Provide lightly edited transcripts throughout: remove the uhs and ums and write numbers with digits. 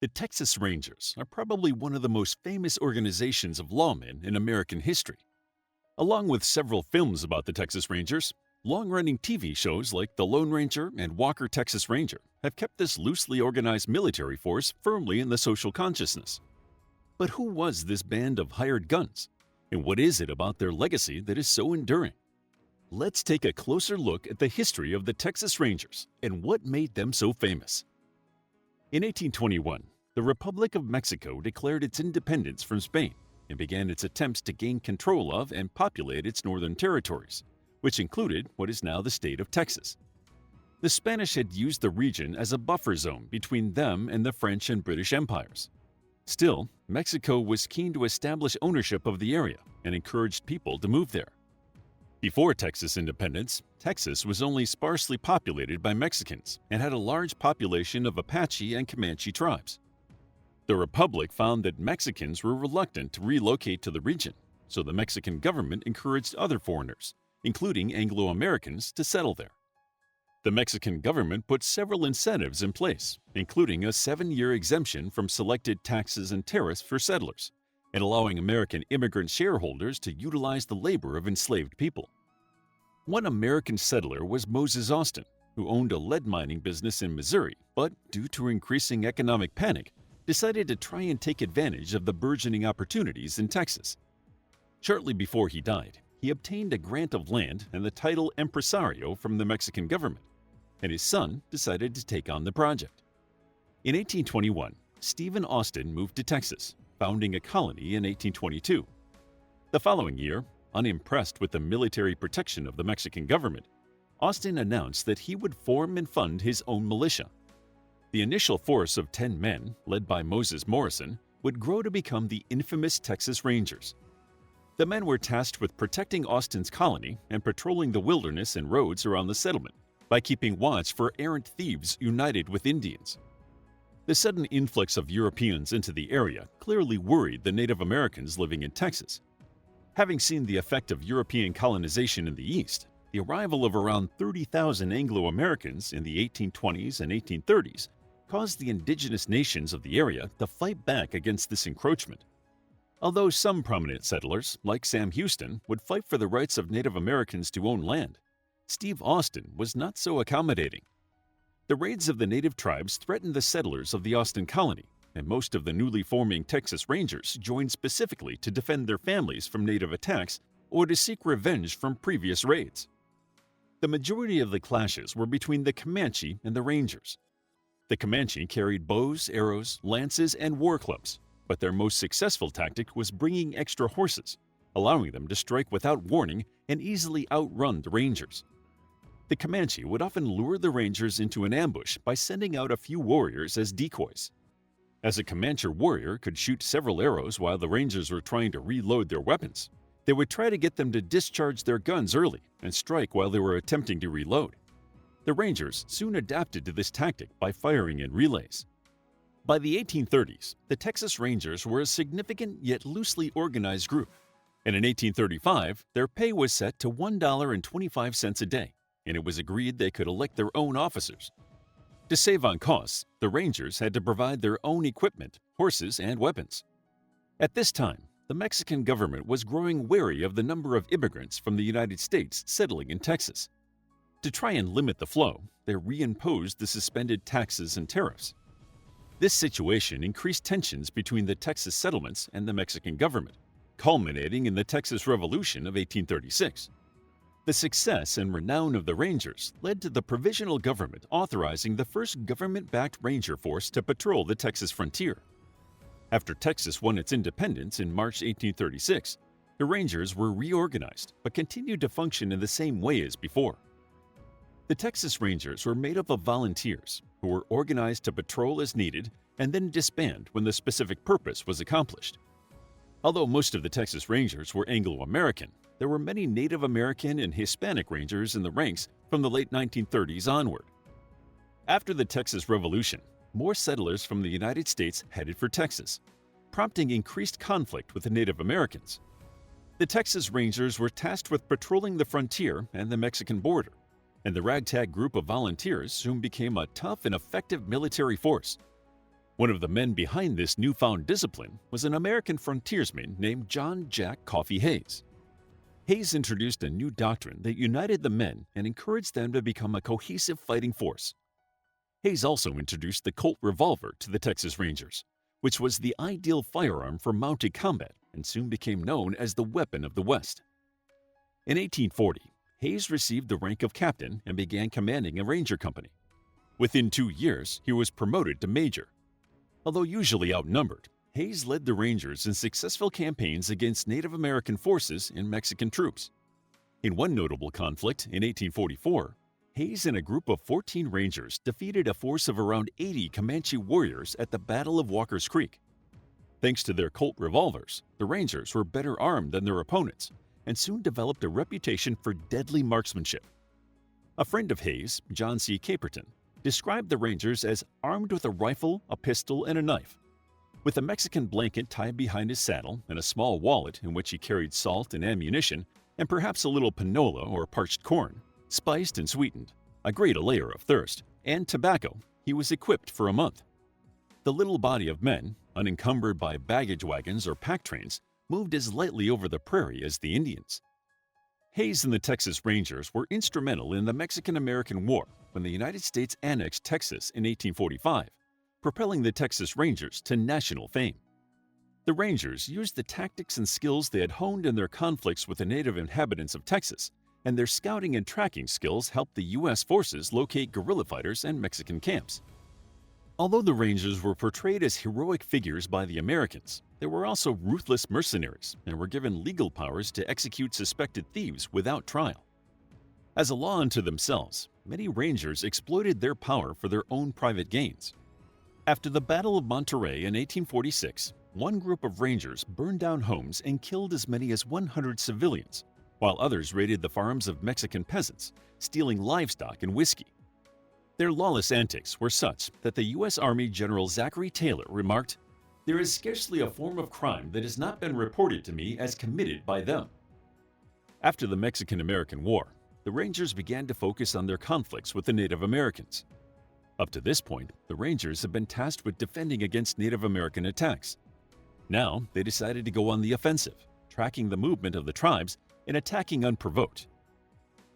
The Texas Rangers are probably one of the most famous organizations of lawmen in American history. Along with several films about the Texas Rangers, long-running TV shows like The Lone Ranger and Walker Texas Ranger have kept this loosely organized military force firmly in the social consciousness. But who was this band of hired guns? And what is it about their legacy that is so enduring? Let's take a closer look at the history of the Texas Rangers and what made them so famous. In 1821, the Republic of Mexico declared its independence from Spain and began its attempts to gain control of and populate its northern territories, which included what is now the state of Texas. The Spanish had used the region as a buffer zone between them and the French and British empires. Still, Mexico was keen to establish ownership of the area and encouraged people to move there. Before Texas independence, Texas was only sparsely populated by Mexicans and had a large population of Apache and Comanche tribes. The Republic found that Mexicans were reluctant to relocate to the region, so the Mexican government encouraged other foreigners, including Anglo-Americans, to settle there. The Mexican government put several incentives in place, including a 7-year exemption from selected taxes and tariffs for settlers, and allowing American immigrant shareholders to utilize the labor of enslaved people. One American settler was Moses Austin, who owned a lead mining business in Missouri, but due to increasing economic panic, decided to try and take advantage of the burgeoning opportunities in Texas. Shortly before he died, he obtained a grant of land and the title impresario from the Mexican government, and his son decided to take on the project. In 1821, Stephen Austin moved to Texas, founding a colony in 1822. The following year, unimpressed with the military protection of the Mexican government, Austin announced that he would form and fund his own militia. The initial force of 10 men, led by Moses Morrison, would grow to become the infamous Texas Rangers. The men were tasked with protecting Austin's colony and patrolling the wilderness and roads around the settlement by keeping watch for errant thieves united with Indians. The sudden influx of Europeans into the area clearly worried the Native Americans living in Texas. Having seen the effect of European colonization in the East, the arrival of around 30,000 Anglo-Americans in the 1820s and 1830s caused the indigenous nations of the area to fight back against this encroachment. Although some prominent settlers, like Sam Houston, would fight for the rights of Native Americans to own land, Steve Austin was not so accommodating. The raids of the native tribes threatened the settlers of the Austin colony, and most of the newly forming Texas Rangers joined specifically to defend their families from native attacks or to seek revenge from previous raids. The majority of the clashes were between the Comanche and the Rangers. The Comanche carried bows, arrows, lances, and war clubs, but their most successful tactic was bringing extra horses, allowing them to strike without warning and easily outrun the Rangers. The Comanche would often lure the Rangers into an ambush by sending out a few warriors as decoys. As a Comanche warrior could shoot several arrows while the Rangers were trying to reload their weapons, they would try to get them to discharge their guns early and strike while they were attempting to reload. The Rangers soon adapted to this tactic by firing in relays. By the 1830s, the Texas Rangers were a significant yet loosely organized group, and in 1835, their pay was set to $1.25 a day, and it was agreed they could elect their own officers. To save on costs, the Rangers had to provide their own equipment, horses, and weapons. At this time, the Mexican government was growing wary of the number of immigrants from the United States settling in Texas. To try and limit the flow, they reimposed the suspended taxes and tariffs. This situation increased tensions between the Texas settlements and the Mexican government, culminating in the Texas Revolution of 1836. The success and renown of the Rangers led to the provisional government authorizing the first government-backed ranger force to patrol the Texas frontier. After Texas won its independence in March 1836, the Rangers were reorganized but continued to function in the same way as before. The Texas Rangers were made up of volunteers who were organized to patrol as needed and then disband when the specific purpose was accomplished. Although most of the Texas Rangers were Anglo-American, there were many Native American and Hispanic Rangers in the ranks from the late 1930s onward. After the Texas Revolution, more settlers from the United States headed for Texas, prompting increased conflict with the Native Americans. The Texas Rangers were tasked with patrolling the frontier and the Mexican border, and the ragtag group of volunteers soon became a tough and effective military force. One of the men behind this newfound discipline was an American frontiersman named John Jack Coffee Hayes. Hayes introduced a new doctrine that united the men and encouraged them to become a cohesive fighting force. Hayes also introduced the Colt revolver to the Texas Rangers, which was the ideal firearm for mounted combat and soon became known as the weapon of the West. In 1840, Hayes received the rank of captain and began commanding a ranger company. Within 2 years, he was promoted to major. Although usually outnumbered, Hayes led the Rangers in successful campaigns against Native American forces and Mexican troops. In one notable conflict in 1844, Hayes and a group of 14 Rangers defeated a force of around 80 Comanche warriors at the Battle of Walker's Creek. Thanks to their Colt revolvers, the Rangers were better armed than their opponents and soon developed a reputation for deadly marksmanship. A friend of Hayes, John C. Caperton, described the Rangers as armed with a rifle, a pistol, and a knife. With a Mexican blanket tied behind his saddle and a small wallet in which he carried salt and ammunition and perhaps a little panola or parched corn, spiced and sweetened, a great allayer of thirst, and tobacco, he was equipped for a month. The little body of men, unencumbered by baggage wagons or pack trains, moved as lightly over the prairie as the Indians. Hayes and the Texas Rangers were instrumental in the Mexican-American War when the United States annexed Texas in 1845, propelling the Texas Rangers to national fame. The Rangers used the tactics and skills they had honed in their conflicts with the native inhabitants of Texas, and their scouting and tracking skills helped the U.S. forces locate guerrilla fighters and Mexican camps. Although the Rangers were portrayed as heroic figures by the Americans, they were also ruthless mercenaries and were given legal powers to execute suspected thieves without trial. As a law unto themselves, many Rangers exploited their power for their own private gains. After the Battle of Monterey in 1846, one group of Rangers burned down homes and killed as many as 100 civilians, while others raided the farms of Mexican peasants, stealing livestock and whiskey. Their lawless antics were such that the U.S. Army General Zachary Taylor remarked, "There is scarcely a form of crime that has not been reported to me as committed by them." After the Mexican-American War, the Rangers began to focus on their conflicts with the Native Americans. Up to this point, the Rangers had been tasked with defending against Native American attacks. Now, they decided to go on the offensive, tracking the movement of the tribes and attacking unprovoked.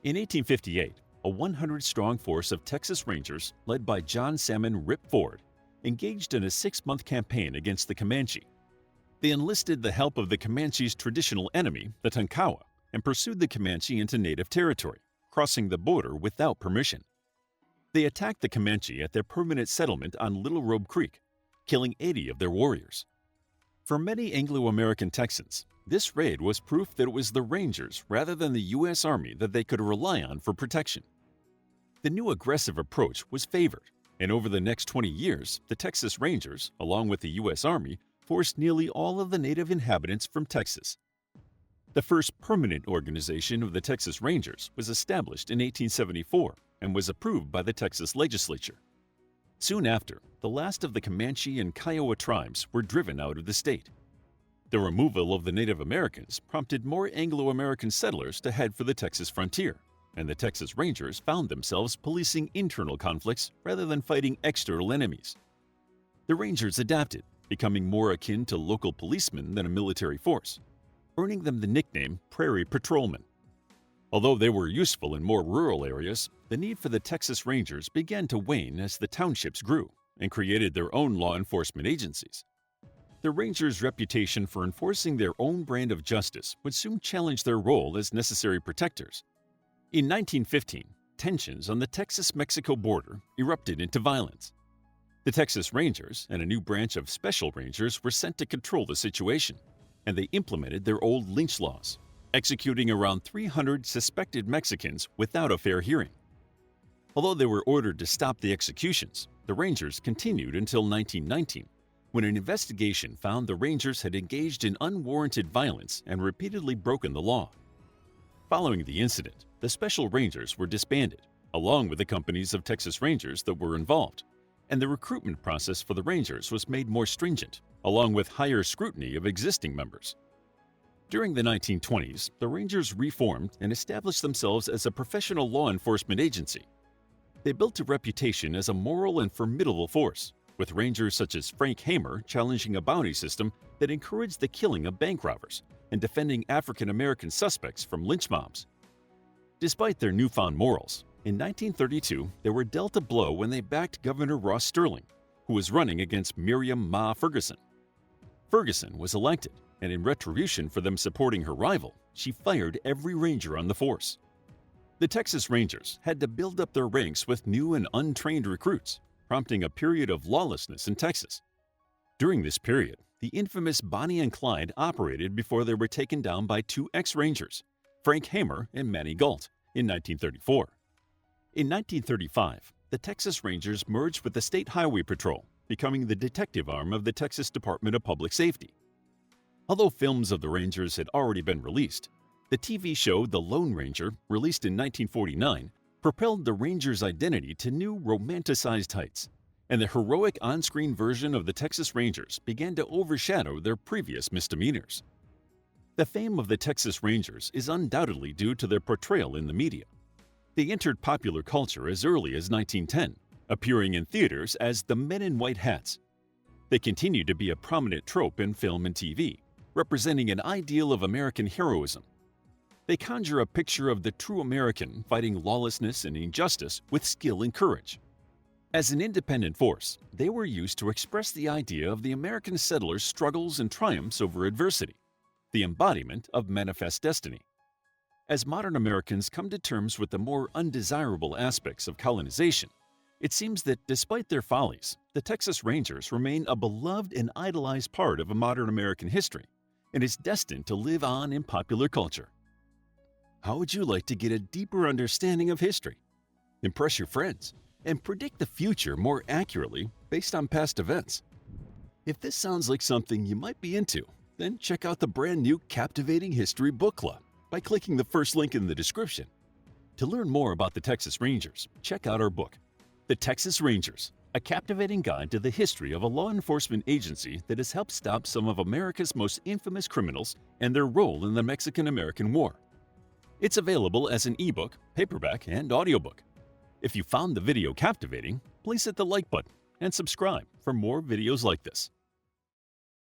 In 1858, a 100-strong force of Texas Rangers, led by John Salmon Rip Ford, engaged in a 6-month campaign against the Comanche. They enlisted the help of the Comanche's traditional enemy, the Tonkawa, and pursued the Comanche into native territory, crossing the border without permission. They attacked the Comanche at their permanent settlement on Little Robe Creek, killing 80 of their warriors. For many Anglo-American Texans, this raid was proof that it was the Rangers rather than the U.S. Army that they could rely on for protection. The new aggressive approach was favored, and over the next 20 years, the Texas Rangers, along with the U.S. Army, forced nearly all of the native inhabitants from Texas. The first permanent organization of the Texas Rangers was established in 1874 and was approved by the Texas legislature. Soon after, the last of the Comanche and Kiowa tribes were driven out of the state. The removal of the Native Americans prompted more Anglo-American settlers to head for the Texas frontier, and the Texas Rangers found themselves policing internal conflicts rather than fighting external enemies. The Rangers adapted, becoming more akin to local policemen than a military force, earning them the nickname Prairie Patrolmen. Although they were useful in more rural areas, the need for the Texas Rangers began to wane as the townships grew and created their own law enforcement agencies. The Rangers' reputation for enforcing their own brand of justice would soon challenge their role as necessary protectors. In 1915, tensions on the Texas-Mexico border erupted into violence. The Texas Rangers and a new branch of Special Rangers were sent to control the situation, and they implemented their old lynch laws, executing around 300 suspected Mexicans without a fair hearing. Although they were ordered to stop the executions, the Rangers continued until 1919, when an investigation found the Rangers had engaged in unwarranted violence and repeatedly broken the law. Following the incident, the Special Rangers were disbanded, along with the companies of Texas Rangers that were involved, and the recruitment process for the Rangers was made more stringent, along with higher scrutiny of existing members. During the 1920s, the Rangers reformed and established themselves as a professional law enforcement agency. They built a reputation as a moral and formidable force, with rangers such as Frank Hamer challenging a bounty system that encouraged the killing of bank robbers and defending African American suspects from lynch mobs. Despite their newfound morals, in 1932 they were dealt a blow when they backed Governor Ross Sterling, who was running against Miriam Ma Ferguson. Ferguson was elected, and in retribution for them supporting her rival, she fired every ranger on the force. The Texas Rangers had to build up their ranks with new and untrained recruits, prompting a period of lawlessness in Texas. During this period, the infamous Bonnie and Clyde operated before they were taken down by two ex-Rangers, Frank Hamer and Manny Galt, in 1934. In 1935, the Texas Rangers merged with the State Highway Patrol, becoming the detective arm of the Texas Department of Public Safety. Although films of the Rangers had already been released, the TV show The Lone Ranger, released in 1949, propelled the Rangers' identity to new romanticized heights, and the heroic on-screen version of the Texas Rangers began to overshadow their previous misdemeanors. The fame of the Texas Rangers is undoubtedly due to their portrayal in the media. They entered popular culture as early as 1910, appearing in theaters as the Men in White Hats. They continue to be a prominent trope in film and TV, representing an ideal of American heroism. They conjure a picture of the true American fighting lawlessness and injustice with skill and courage. As an independent force, they were used to express the idea of the American settlers' struggles and triumphs over adversity, the embodiment of manifest destiny. As modern Americans come to terms with the more undesirable aspects of colonization, it seems that despite their follies, the Texas Rangers remain a beloved and idolized part of a modern American history and is destined to live on in popular culture. How would you like to get a deeper understanding of history, impress your friends, and predict the future more accurately based on past events? If this sounds like something you might be into, then check out the brand new Captivating History Book Club by clicking the first link in the description. To learn more about the Texas Rangers, check out our book, The Texas Rangers, a captivating guide to the history of a law enforcement agency that has helped stop some of America's most infamous criminals and their role in the Mexican-American War. It's available as an ebook, paperback, and audiobook. If you found the video captivating, please hit the like button and subscribe for more videos like this.